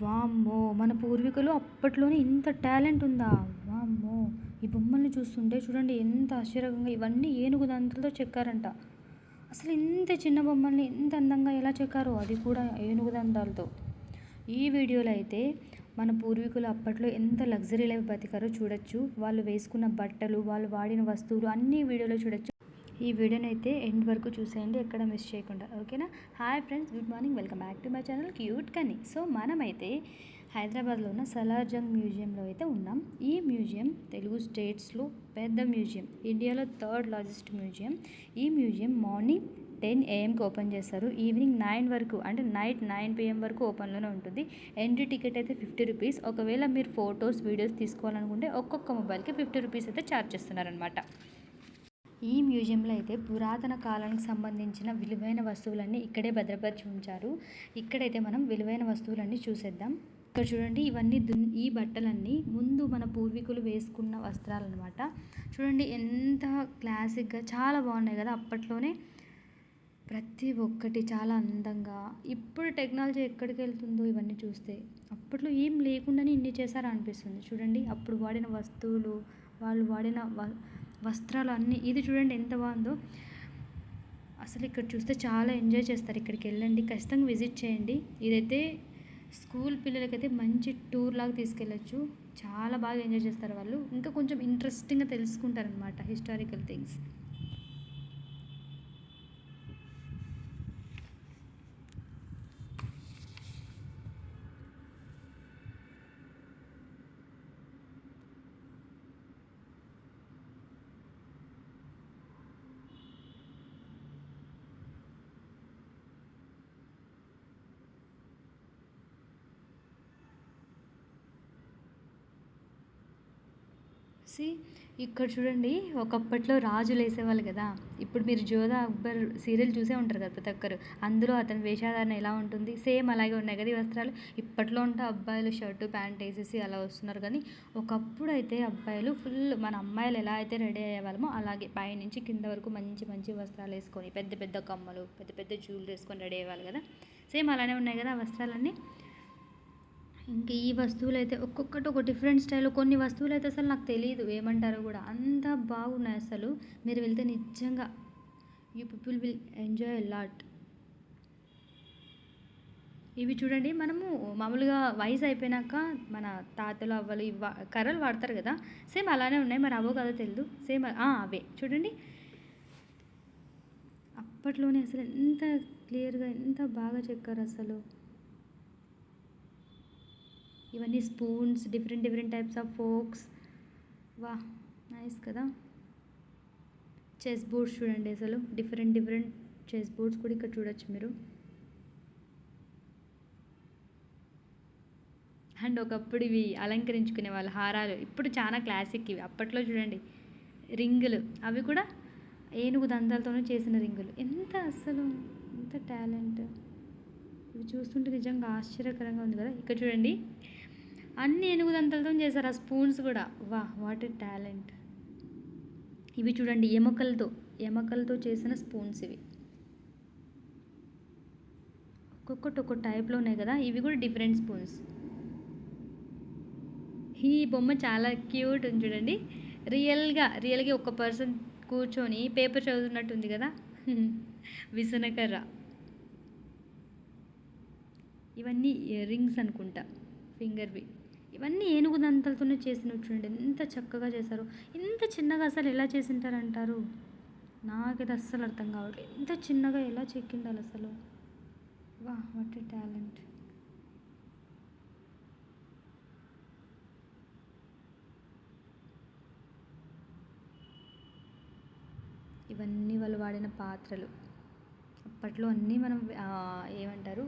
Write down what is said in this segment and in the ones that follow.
వామ్మో! మన పూర్వీకులు అప్పట్లోనే ఇంత టాలెంట్ ఉందా? వామ్మో! ఈ బొమ్మల్ని చూస్తుంటే చూడండి ఎంత ఆశ్చర్యంగా ఇవన్నీ ఏనుగు దంతాలతో చెక్కారంట. అసలు ఇంత చిన్న బొమ్మల్ని ఇంత అందంగా ఎలా చెక్కారో అది కూడా ఏనుగు దంతాలతో. ఈ వీడియోలో అయితే మన పూర్వీకులు అప్పట్లో ఎంత లగ్జరీ లైఫ్ బతికారో చూడొచ్చు. వాళ్ళు వేసుకున్న బట్టలు, వాళ్ళు వాడిన వస్తువులు అన్నీ వీడియోలో చూడొచ్చు. ఈ వీడియోని అయితే ఎండ్ వరకు చూసేయండి, ఎక్కడ మిస్ చేయకుండా. ఓకేనా? Hi friends, good morning, welcome back to my channel cute కనీ. సో మనమైతే హైదరాబాద్లో ఉన్న సలార్జంగ్ మ్యూజియంలో అయితే ఉన్నాం. ఈ మ్యూజియం తెలుగు స్టేట్స్లో పెద్ద మ్యూజియం, ఇండియాలో థర్డ్ లార్జెస్ట్ మ్యూజియం. ఈ మ్యూజియం మార్నింగ్ 10 AM ఓపెన్ చేస్తారు. ఈవినింగ్ 9 వరకు, అంటే నైట్ 9 PM వరకు ఓపెన్లోనే ఉంటుంది. ఎంట్రీ టికెట్ అయితే 50 రూపీస్. ఒకవేళ మీరు ఫొటోస్, వీడియోస్ తీసుకోవాలనుకుంటే ఒక్కొక్క మొబైల్కి 50 రూపీస్ అయితే ఛార్జ్ చేస్తున్నారనమాట. ఈ మ్యూజియంలో అయితే పురాతన కాలానికి సంబంధించిన విలువైన వస్తువులన్నీ ఇక్కడే భద్రపరిచి ఉంచారు. ఇక్కడైతే మనం విలువైన వస్తువులన్నీ చూసేద్దాం. ఇక్కడ చూడండి, ఇవన్నీ ఈ బట్టలన్నీ ముందు మన పూర్వీకులు వేసుకున్న వస్త్రాలు అనమాట. చూడండి ఎంత క్లాసిక్గా చాలా బాగున్నాయి కదా. అప్పట్లోనే ప్రతి ఒక్కటి చాలా అందంగా. ఇప్పుడు టెక్నాలజీ ఎక్కడికి వెళ్తుందో ఇవన్నీ చూస్తే. అప్పట్లో ఏం లేకుండానే ఇన్ని చేశారా అనిపిస్తుంది. చూడండి అప్పుడు వాడిన వస్తువులు, వాళ్ళు వాడిన వస్త్రాలు అన్నీ. ఇది చూడండి ఎంత బాగుందో. అసలు ఇక్కడ చూస్తే చాలా ఎంజాయ్ చేస్తారు. ఇక్కడికి వెళ్ళండి, ఖచ్చితంగా విజిట్ చేయండి. ఇదైతే స్కూల్ పిల్లలకైతే మంచి టూర్ లాగా తీసుకెళ్ళచ్చు. చాలా బాగా ఎంజాయ్ చేస్తారు వాళ్ళు. ఇంకా కొంచెం ఇంట్రెస్టింగ్గా తెలుసుకుంటారనమాట హిస్టారికల్ థింగ్స్. ఇక్కడ చూడండి, ఒకప్పట్లో రాజులు వేసేవాళ్ళు కదా. ఇప్పుడు మీరు జోధా అక్బర్ సీరియల్ చూసే ఉంటారు కదా ప్రతి ఒక్కరు. అందులో అతని వేషధారణ ఎలా ఉంటుంది, సేమ్ అలాగే ఉన్నాయి కదా ఈ వస్త్రాలు. ఇప్పట్లో ఉంటే అబ్బాయిలు షర్టు ప్యాంట్ వేసేసి అలా వస్తున్నారు, కానీ ఒకప్పుడు అయితే అబ్బాయిలు ఫుల్ మన అమ్మాయిలు ఎలా అయితే రెడీ అయ్యేవాళ్ళమో అలాగే పైనుంచి కింద వరకు మంచి మంచి వస్త్రాలు వేసుకొని, పెద్ద పెద్ద కమ్మలు, పెద్ద పెద్ద జ్యువెలరీ వేసుకొని రెడీ అయ్యేవాళ్ళు కదా. సేమ్ అలానే ఉన్నాయి కదా ఆ వస్త్రాలన్నీ. ఇంకా ఈ వస్తువులు అయితే ఒక్కొక్కటి ఒక డిఫరెంట్ స్టైల్. కొన్ని వస్తువులు అయితే అసలు నాకు తెలియదు ఏమంటారో కూడా, అంత బాగున్నాయి అసలు. మీరు వెళ్తే నిజంగా you people will enjoy lot. ఇవి చూడండి, మనము మామూలుగా వయసు అయిపోయినాక మన తాతలు అవ్వలు కర్రలు వాడతారు కదా, సేమ్ అలానే ఉన్నాయి. మరి అవో కదా తెలియదు, సేమ్ అవే చూడండి. అప్పట్లోనే అసలు ఎంత క్లియర్గా ఎంత బాగా చెక్కారు అసలు. ఇవన్నీ spoons, different different types of forks. Wow nice కదా. చెస్ బోర్డ్స్ చూడండి, అసలు డిఫరెంట్ డిఫరెంట్ చెస్ బోర్డ్స్ కూడా ఇక్కడ చూడొచ్చు మీరు. అండ్ ఒకప్పుడు ఇవి అలంకరించుకునే వాళ్ళ హారాలు, ఇప్పుడు చాలా క్లాసిక్ ఇవి. అప్పట్లో చూడండి రింగులు, అవి కూడా ఏనుగు దంతాలతోనే చేసిన రింగులు. ఎంత అసలు ఎంత టాలెంట్. ఇవి చూస్తుంటే నిజంగా ఆశ్చర్యకరంగా ఉంది కదా. ఇక్కడ చూడండి అన్ని ఏనుగు దంతాలతో చేశారు ఆ స్పూన్స్ కూడా. వా వాట్ ఏ టాలెంట్. ఇవి చూడండి ఎముకలతో చేసిన స్పూన్స్ ఇవి. ఒక్కొక్కటి ఒక్కొక్క టైప్లో ఉన్నాయి కదా. ఇవి కూడా డిఫరెంట్ స్పూన్స్. ఈ బొమ్మ చాలా క్యూట్ ఉంది చూడండి. రియల్గా ఒక పర్సన్ కూర్చొని పేపర్ చదువుతున్నట్టుంది కదా. విసనకర్ర. ఇవన్నీ రింగ్స్ అనుకుంటా, ఫింగర్వి. ఇవన్నీ ఏనుగు దంతాలతోనే చేసినవి. చూడండి ఎంత చక్కగా చేశారు. ఇంత చిన్నగా అసలు ఎలా చేసింటారంటారు, నాకైతే అస్సలు అర్థం కావట్లేదు. ఇంత చిన్నగా ఎలా చెక్కిండాలి అసలు. వా వాట్ ఏ టాలెంట్. ఇవన్నీ వాళ్ళు వాడిన పాత్రలు. అప్పట్లో అన్నీ మనం ఏమంటారు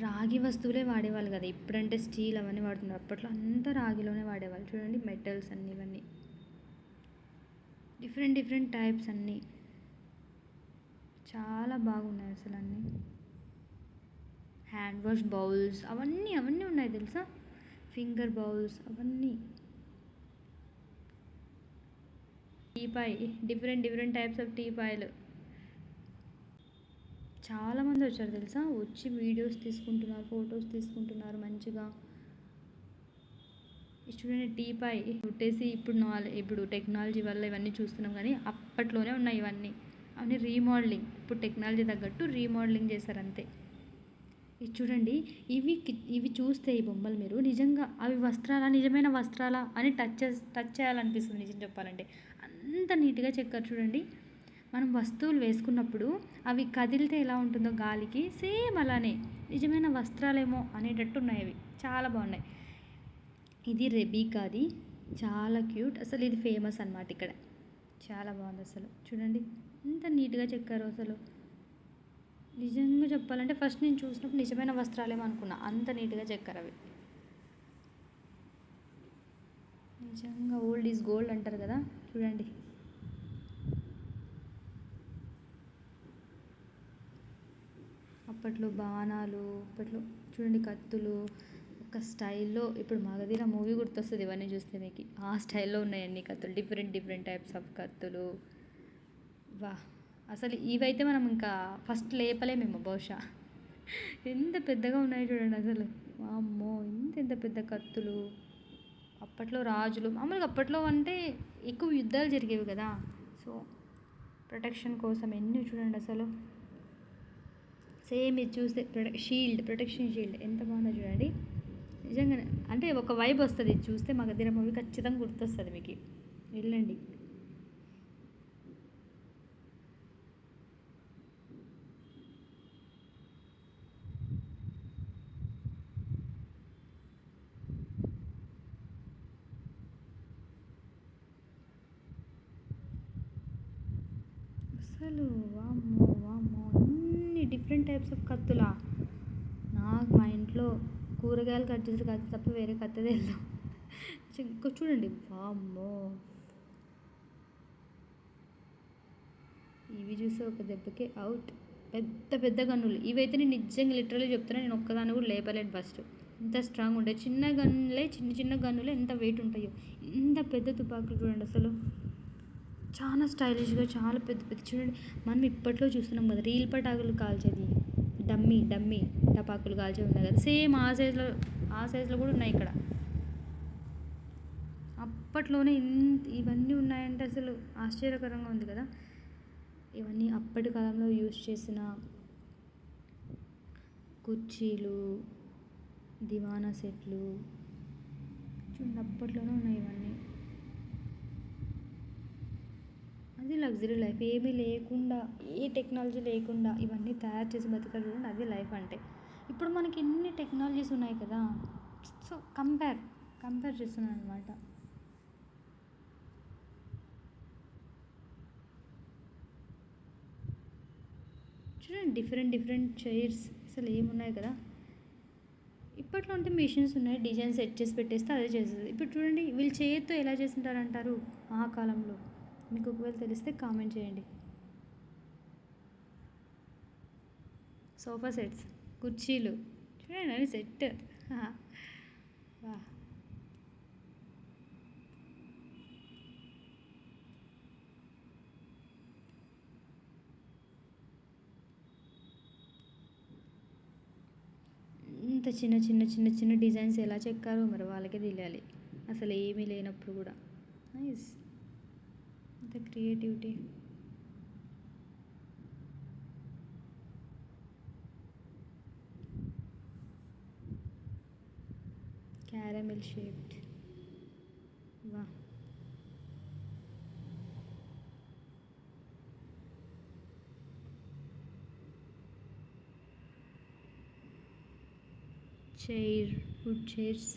రాగి వస్తువులే వాడేవాళ్ళు కదా. ఇప్పుడంటే స్టీల్ అవన్నీ వాడుతున్నారు, అప్పట్లో అంతా రాగిలోనే వాడేవాళ్ళు. చూడండి మెటల్స్ అన్నీ, ఇవన్నీ డిఫరెంట్ డిఫరెంట్ టైప్స్ అన్నీ చాలా బాగున్నాయి అసలు అన్నీ. హ్యాండ్ వాష్ బౌల్స్ అవన్నీ ఉన్నాయి తెలుసా. ఫింగర్ బౌల్స్ అవన్నీ. Teapoy, different different types of టీపాయలు. చాలామంది వచ్చారు తెలుసా, వచ్చి వీడియోస్ తీసుకుంటున్నారు, ఫొటోస్ తీసుకుంటున్నారు మంచిగా. చూడండి టీపాయ్ పుట్టేసి ఇప్పుడు టెక్నాలజీ వల్ల ఇవన్నీ చూస్తున్నాం, కానీ అప్పట్లోనే ఉన్నాయి ఇవన్నీ. అవన్నీ రీమోడలింగ్, ఇప్పుడు టెక్నాలజీ తగ్గట్టు రీమోడలింగ్ చేశారు అంతే. ఇది చూడండి, ఇవి చూస్తే ఈ బొమ్మలు మీరు నిజంగా అవి వస్త్రాలా, నిజమైన వస్త్రాలా అని టచ్ చేయాలనిపిస్తుంది నిజం చెప్పాలంటే. అంత నీట్గా చెక్కారు చూడండి. మనం వస్తువులు వేసుకున్నప్పుడు అవి కదిలితే ఎలా ఉంటుందో గాలికి, సేమ్ అలానే నిజమైన వస్త్రాలేమో అనేటట్టు ఉన్నాయి అవి. చాలా బాగున్నాయి. ఇది రెబీకాది, చాలా క్యూట్. అసలు ఇది ఫేమస్ అనమాట ఇక్కడ. చాలా బాగుంది అసలు. చూడండి ఎంత నీట్గా చెక్కారు అసలు. నిజంగా చెప్పాలంటే ఫస్ట్ నేను చూసినప్పుడు నిజమైన వస్త్రాలేమో అనుకున్నా, అంత నీట్గా చెక్కారు అవి. నిజంగా ఓల్డ్ ఈజ్ గోల్డ్ అంటారు కదా. చూడండి అప్పట్లో బాణాలు, అప్పట్లో చూడండి కత్తులు, ఒక స్టైల్లో. ఇప్పుడు మగధీర మూవీ గుర్తొస్తుంది ఇవన్నీ చూస్తే మీకు. ఆ స్టైల్లో ఉన్నాయి అన్ని కత్తులు, డిఫరెంట్ టైప్స్ ఆఫ్ కత్తులు. వా, అసలు ఇవైతే మనం ఇంకా ఫస్ట్ లేపలేమేమో బహుశా. ఎంత పెద్దగా ఉన్నాయి చూడండి అసలు. అమ్మో, ఎంత పెద్ద కత్తులు. అప్పట్లో రాజులు మామూలుగా, అప్పట్లో అంటే ఎక్కువ యుద్ధాలు జరిగేవి కదా, సో ప్రొటెక్షన్ కోసం ఎన్ని చూడండి అసలు. సేమ్ ఇది చూస్తే ప్రొటెక్షన్ షీల్డ్ ఎంత బాగుందో చూడండి. నిజంగానే అంటే ఒక వైబ్ వస్తుంది ఇది చూస్తే. మగధీర మూవీ ఖచ్చితంగా గుర్తొస్తుంది మీకు, వెళ్ళండి. అసలు వామ్మో వామ్మో, అన్ని డిఫరెంట్ టైప్స్ ఆఫ్ కత్తులా. నాకు మా ఇంట్లో కూరగాయలు కట్ చేసే కత్తి తప్ప వేరే కత్తి తెలియదు. ఇంకా చూడండి, వామ్మో. ఇవి చూస్తే ఒక దెబ్బకే అవుట్. పెద్ద గన్నులు ఇవైతే. నేను నిజంగా లిటరల్లీ చెప్తున్నా, నేను ఒక్కదాన్ని కూడా లేపలేను ఫస్ట్. ఎంత స్ట్రాంగ్ ఉంటాయి చిన్న గన్నులే, చిన్న గన్నులే ఎంత వెయిట్ ఉంటాయో. ఇంత పెద్ద తుపాకులు చూడండి అసలు. చాలా స్టైలిష్గా, చాలా పెద్ద చూడండి. మనం ఇప్పట్లో చూస్తున్నాం కదా రీల్ పటాకులు కాల్చేది, డమ్మీ టపాకులు కాల్చేవి ఉన్నాయి కదా, సేమ్ ఆ సైజులో కూడా ఉన్నాయి ఇక్కడ. అప్పట్లోనే ఇవన్నీ ఉన్నాయంటే అసలు ఆశ్చర్యకరంగా ఉంది కదా. ఇవన్నీ అప్పటి కాలంలో యూజ్ చేసిన కుర్చీలు, దివానా సెట్లు చూడండి, అప్పట్లోనే ఉన్నాయి ఇవన్నీ. అది లగ్జరీ లైఫ్, ఏమీ లేకుండా, ఏ టెక్నాలజీ లేకుండా ఇవన్నీ తయారు చేసి బతకాలి చూడండి, అది లైఫ్ అంటే. ఇప్పుడు మనకి ఎన్ని టెక్నాలజీస్ ఉన్నాయి కదా, సో కంపేర్ చేస్తున్నాను అనమాట. చూడండి డిఫరెంట్ చైర్స్ అసలు ఏమున్నాయి కదా. ఇప్పట్లో అంటే మిషన్స్ ఉన్నాయి, డిజైన్ సెట్ చేసి పెట్టేస్తే అదే చేస్తుంది. ఇప్పుడు చూడండి వీళ్ళు చేతితో ఎలా చేస్తుంటారంటారు ఆ కాలంలో. మీకు ఒకవేళ తెలిస్తే కామెంట్ చేయండి. సోఫా సెట్స్, కుర్చీలు చూడండి అని సెట్. వా, ఇంత చిన్న డిజైన్స్ ఎలా చెక్కారో మరి వాళ్ళకే తెలియాలి, అసలు ఏమీ లేనప్పుడు కూడా. నైస్, ఇంత క్రియేటివిటీ. Caramel shaped. వా, వుడ్ చైర్స్.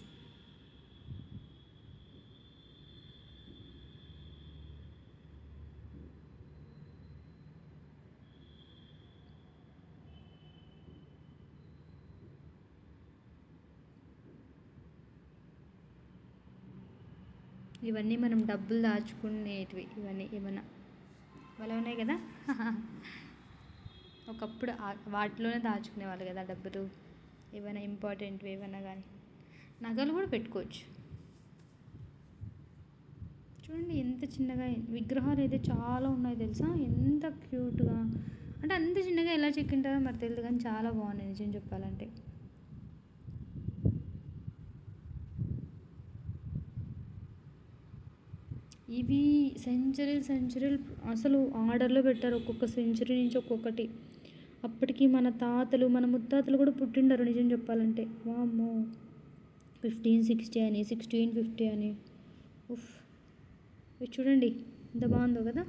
ఇవన్నీ మనం డబ్బులు దాచుకునేటివి, ఇవన్నీ ఏమన్నా భలే ఉన్నాయి కదా. ఒకప్పుడు వాటిలోనే దాచుకునేవాళ్ళు కదా డబ్బులు, ఏమైనా ఇంపార్టెంట్వి ఏమైనా కానీ. నగలు కూడా పెట్టుకోవచ్చు. చూడండి ఎంత చిన్నగా. విగ్రహాలు అయితే చాలా ఉన్నాయి తెలుసా, ఎంత క్యూట్గా. అంటే అంత చిన్నగా ఎలా చెక్కింటారో మరి తెలియదు, కానీ చాలా బాగున్నాయి నిజం చెప్పాలంటే. ఇవి సెంచరీలు అసలు ఆర్డర్లో పెట్టారు, ఒక్కొక్క సెంచరీ నుంచి ఒక్కొక్కటి. అప్పటికి మన తాతలు మన ముత్తాతలు కూడా పుట్టిండరు నిజం చెప్పాలంటే. వామ్మో, 1560 అని 1650 అని. ఉఫ్, ఇవి చూడండి ఎంత బాగుందో కదా.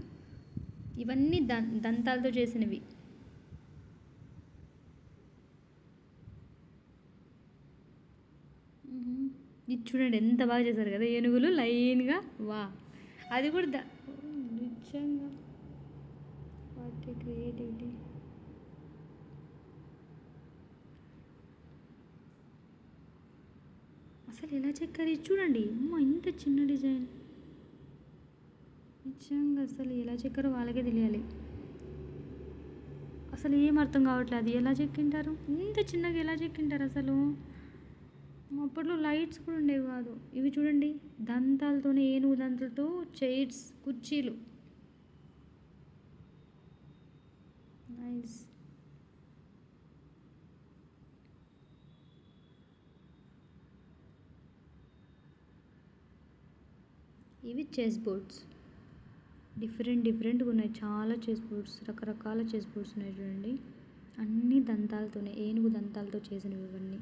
ఇవన్నీ దంతాలతో చేసినవి. ఇది చూడండి ఎంత బాగా చేశారు కదా, ఏనుగులు లైన్గా. వా, అది కూడా నిజంగా వాటి క్రియేటివిటీ. అసలు ఎలా చెక్కారు ఇది చూడండి, అమ్మ ఇంత చిన్న డిజైన్. నిజంగా అసలు ఎలా చెక్కారో వాళ్ళకే తెలియాలి. అసలు ఏం అర్థం కావట్లేదు, అది ఎలా చెక్కింటారు, ఇంత చిన్నగా ఎలా చెక్కింటారు అసలు. అప్పట్లో లైట్స్ కూడా ఉండేవి కాదు. ఇవి చూడండి దంతాలతోనే, ఏనుగు దంతాలతో చైర్స్, కుర్చీలు. నైస్. ఇవి చెస్ బోర్డ్స్, డిఫరెంట్గా ఉన్నాయి చాలా. చెస్ బోర్డ్స్, రకరకాల చెస్ బోర్డ్స్ ఉన్నాయి చూడండి. అన్నీ దంతాలతోనే, ఏనుగు దంతాలతో చేసినవి ఇవన్నీ.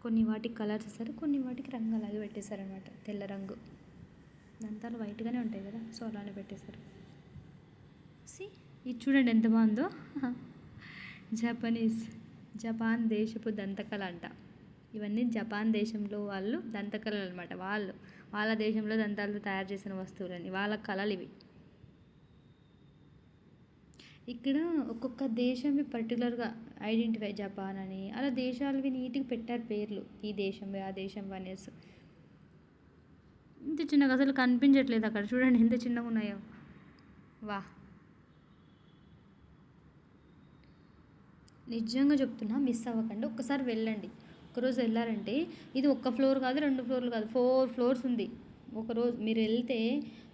కొన్ని వాటికి కలర్స్ ఇస్తారు, కొన్ని వాటికి రంగు అలాగే పెట్టేశారు అనమాట, తెల్ల రంగు. దంతాలు వైట్గానే ఉంటాయి కదా, సో అలానే పెట్టేశారు. ఇది చూడండి ఎంత బాగుందో. జపాన్ దేశపు దంతకళ అంట. ఇవన్నీ జపాన్ దేశంలో వాళ్ళు దంతకళలు అనమాట. వాళ్ళ దేశంలో దంతాలతో తయారు చేసిన వస్తువులని, వాళ్ళ కళలు ఇవి. ఇక్కడ ఒక్కొక్క దేశంవి పర్టికులర్గా ఐడెంటిఫై, జపాన్ అని అలా దేశాలవి నీట్గా పెట్టారు పేర్లు, ఈ దేశంవి ఆ దేశంవి అనేసి. ఇంత చిన్నగా అసలు కనిపించట్లేదు అక్కడ, చూడండి ఎంత చిన్నగా ఉన్నాయో. వా, నిజంగా చెప్తున్నా, మిస్ అవ్వకండి, ఒక్కసారి వెళ్ళండి. ఒకరోజు వెళ్ళారంటే ఇది ఒక్క ఫ్లోర్ కాదు, 2 ఫ్లోర్లు కాదు, 4 ఫ్లోర్స్ ఉంది. ఒకరోజు మీరు వెళ్తే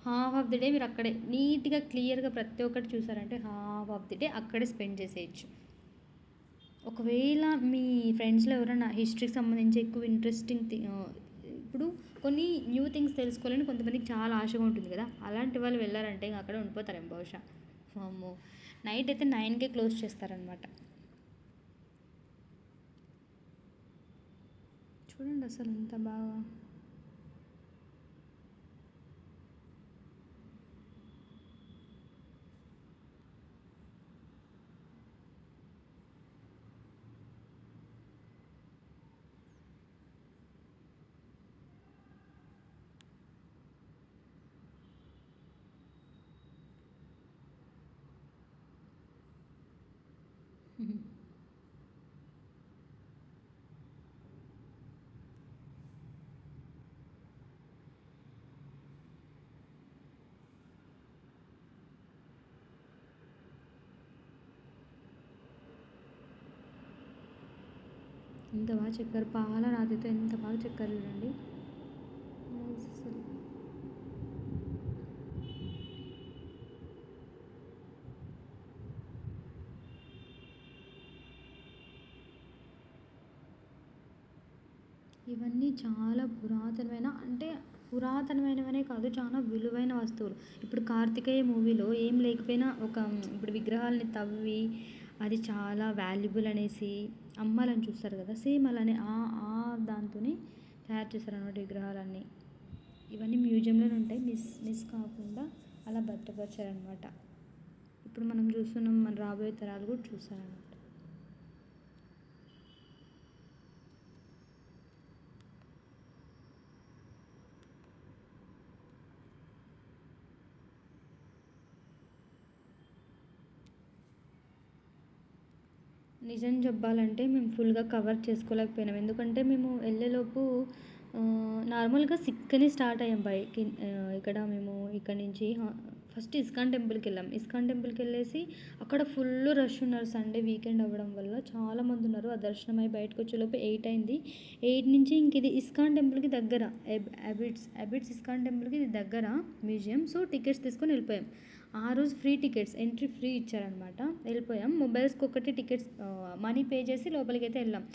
హాఫ్ ఆఫ్ ది డే మీరు అక్కడే నీట్గా క్లియర్గా ప్రతి ఒక్కటి చూసారంటే హాఫ్ ఆఫ్ ది డే అక్కడే స్పెండ్ చేసేయచ్చు. ఒకవేళ మీ ఫ్రెండ్స్లో ఎవరైనా హిస్టరీకి సంబంధించి ఎక్కువ ఇంట్రెస్టింగ్ ఇప్పుడు కొన్ని న్యూ థింగ్స్ తెలుసుకోవాలని కొంతమందికి చాలా ఆశగా ఉంటుంది కదా, అలాంటి వాళ్ళు వెళ్ళారంటే ఇంకా అక్కడే ఉండిపోతారేమో బహుశా. అమ్మో, నైట్ అయితే 9కే క్లోజ్ చేస్తారనమాట. చూడండి అసలు ఎంత బాగా. ఎంత బాగా చెక్కారు, పాల రాతితో ఎంత బాగా చెక్కారు చూడండి. అసలు ఇవన్నీ చాలా పురాతనమైనవనే కాదు, చాలా విలువైన వస్తువులు. ఇప్పుడు కార్తికేయ మూవీలో ఏం లేకపోయినా ఇప్పుడు విగ్రహాలని తవ్వి అది చాలా వాల్యుబుల్ అనేసి అమ్మాలని చూస్తారు కదా, సేమ్ అలానే ఆ దాంతోనే తయారు చేశారన్నమాట విగ్రహాలన్నీ. ఇవన్నీ మ్యూజియంలోనే ఉంటాయి, మిస్ కాకుండా అలా భద్రపరిచారనమాట. ఇప్పుడు మనం చూస్తున్నాం, మన రాబోయే తరాలు కూడా చూస్తారనమాట. నిజం చెప్పాలంటే మేము ఫుల్గా కవర్ చేసుకోలేకపోయినాం, ఎందుకంటే మేము వెళ్ళేలోపు నార్మల్గా 6 స్టార్ట్ అయ్యాం ఇక్కడ మేము ఇక్కడ నుంచి ఫస్ట్ ఇస్కాన్ టెంపుల్కి వెళ్ళాం. ఇస్కాన్ టెంపుల్కి వెళ్ళేసి అక్కడ ఫుల్ రష్ ఉన్నారు, సండే వీకెండ్ అవ్వడం వల్ల చాలామంది ఉన్నారు. ఆ దర్శనం అయి బయటకు వచ్చేలోపు 8 అయింది. 8 నుంచి ఇంక ఇది ఇస్కాన్ టెంపుల్కి దగ్గర, అబిడ్స్ ఇస్కాన్ టెంపుల్కి ఇది దగ్గర మ్యూజియం. సో టికెట్స్ తీసుకొని వెళ్ళిపోయాం. ఆ రోజు ఫ్రీ టికెట్స్, ఎంట్రీ ఫ్రీ ఇచ్చారనమాట. వెళ్ళిపోయాం. మొబైల్స్కి ఒకటి టికెట్స్ మనీ పే చేసి లోపలికైతే వెళ్ళాం.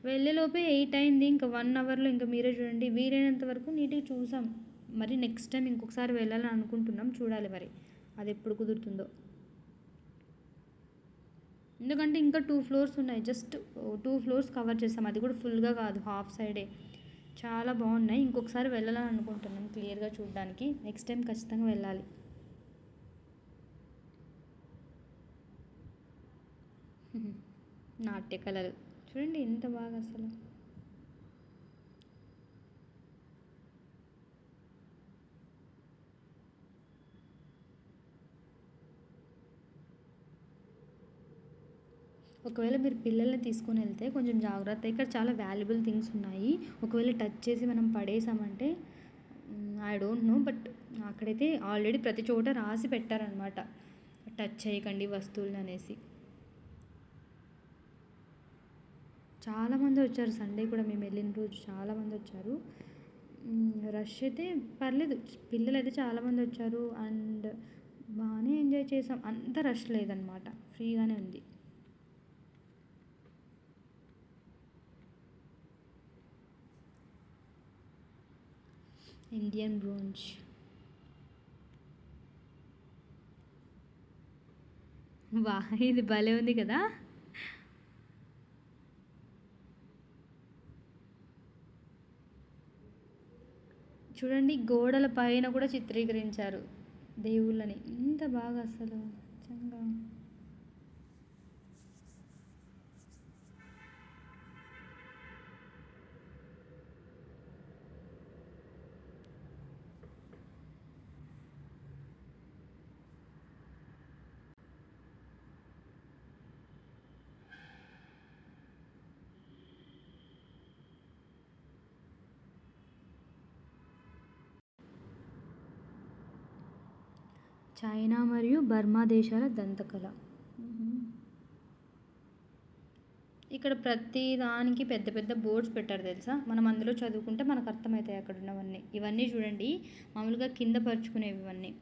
వెళ్ళేలోపే 8 అయింది. ఇంకా 1 అవర్లో ఇంకా మీరే చూడండి, వీలైనంత వరకు నీట్గా చూసాం. మరి నెక్స్ట్ టైం ఇంకొకసారి వెళ్ళాలని అనుకుంటున్నాం, చూడాలి మరి అది ఎప్పుడు కుదురుతుందో. ఎందుకంటే ఇంకా 2 ఫ్లోర్స్ ఉన్నాయి. జస్ట్ 2 ఫ్లోర్స్ కవర్ చేసాం, అది కూడా ఫుల్గా కాదు, హాఫ్ సైడే. చాలా బాగున్నాయి. ఇంకొకసారి వెళ్ళాలని అనుకుంటున్నాం క్లియర్గా చూడడానికి. నెక్స్ట్ టైం ఖచ్చితంగా వెళ్ళాలి. నాట్య కళలు చూడండి ఎంత బాగా అసలు. ఒకవేళ మీరు పిల్లల్ని తీసుకొని వెళ్తే కొంచెం జాగ్రత్త. ఇక్కడ చాలా వాల్యుబుల్ థింగ్స్ ఉన్నాయి. ఒకవేళ టచ్ చేసి మనం పడేసామంటే ఐ డోంట్ నో, బట్ అక్కడైతే ఆల్రెడీ ప్రతి చోట రాసి పెట్టారనమాట, టచ్ చేయకండి వస్తువులను అనేసి. చాలామంది వచ్చారు సండే కూడా, మేము వెళ్ళిన రోజు చాలామంది వచ్చారు. రష్ అయితే పర్లేదు, పిల్లలు అయితే చాలామంది వచ్చారు అండ్ బాగానే ఎంజాయ్ చేసాం. అంత రష్ లేదనమాట, ఫ్రీగానే ఉంది. ఇండియన్ బ్రోంజ్ వా, ఇది భలే ఉంది కదా. చూడండి గోడల పైన కూడా చిత్రీకరించారు దేవుళ్ళని, ఎంత బాగా అసలు నిజంగా. చైనా మరియు బర్మా దేశాల దంతకళ. ఇక్కడ ప్రతి దానికి పెద్ద పెద్ద బోర్డ్స్ పెట్టారు తెలుసా. మనం అందులో చదువుకుంటే మనకు అర్థమవుతాయి అక్కడ ఉన్నవన్నీ. ఇవన్నీ చూడండి మామూలుగా కింద పరుచుకునేవి ఇవన్నీ.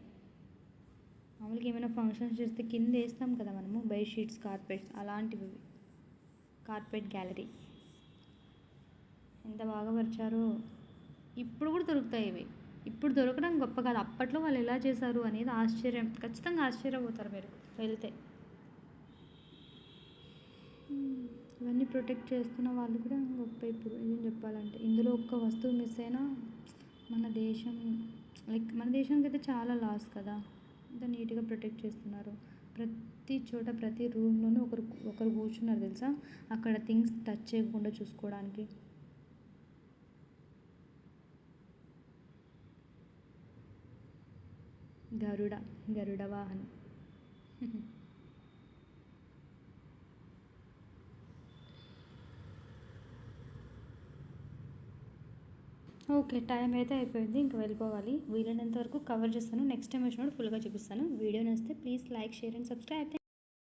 మామూలుగా ఏమైనా ఫంక్షన్స్ చేస్తే కింద వేస్తాం కదా మనము, బెడ్షీట్స్, కార్పెట్స్, అలాంటివి. కార్పెట్ గ్యాలరీ ఎంత బాగా పరిచారో. ఇప్పుడు కూడా దొరుకుతాయి ఇవి. ఇప్పుడు దొరకడం గొప్ప కాదు, అప్పట్లో వాళ్ళు ఎలా చేశారు అనేది ఆశ్చర్యం. ఖచ్చితంగా ఆశ్చర్యపోతారు మీరు వెళ్తే. ఇవన్నీ ప్రొటెక్ట్ చేస్తున్న వాళ్ళు కూడా గొప్ప. ఇప్పుడు ఏం చెప్పాలంటే ఇందులో ఒక్క వస్తువు మిస్ అయినా మన దేశం, లైక్ మన దేశానికి అయితే చాలా లాస్ కదా. ఇంత నీట్గా ప్రొటెక్ట్ చేస్తున్నారు. ప్రతి చోట ప్రతి రూమ్లోనూ ఒకరు కూర్చున్నారు తెలుసా, అక్కడ థింగ్స్ టచ్ చేయకుండా చూసుకోవడానికి. గరుడ వాహనం. ఓకే, టైం అయితే అయిపోయింది, ఇంక వెళ్ళిపోవాలి. వీలైనంత వరకు కవర్ చేస్తాను. నెక్స్ట్ టైం వచ్చినప్పుడు ఫుల్గా చూపిస్తాను. వీడియో నచ్చితే please like, share and subscribe.